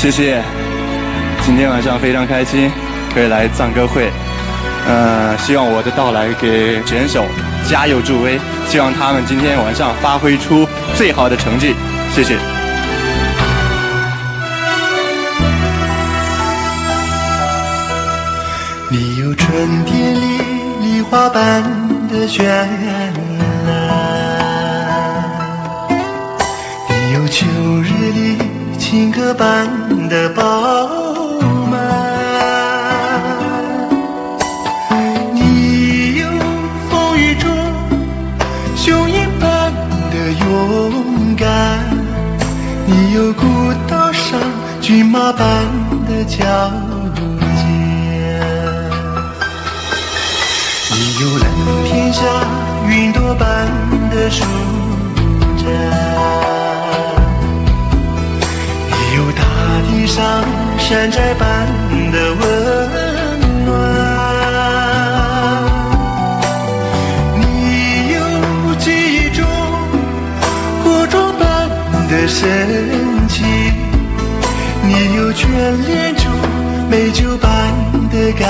谢谢，今天晚上非常开心，可以来藏歌会。希望我的到来给选手加油助威，希望他们今天晚上发挥出最好的成绩。谢谢。你有春天里梨花般的绚烂，你有秋日里情歌般的饱满，你有风雨中雄鹰般的勇敢，你有古道上骏马般的矫健，你有蓝天下云朵般的舒展，你有大地上山寨般的温暖，你有记忆中火种般的深情，你有眷恋中美酒般的感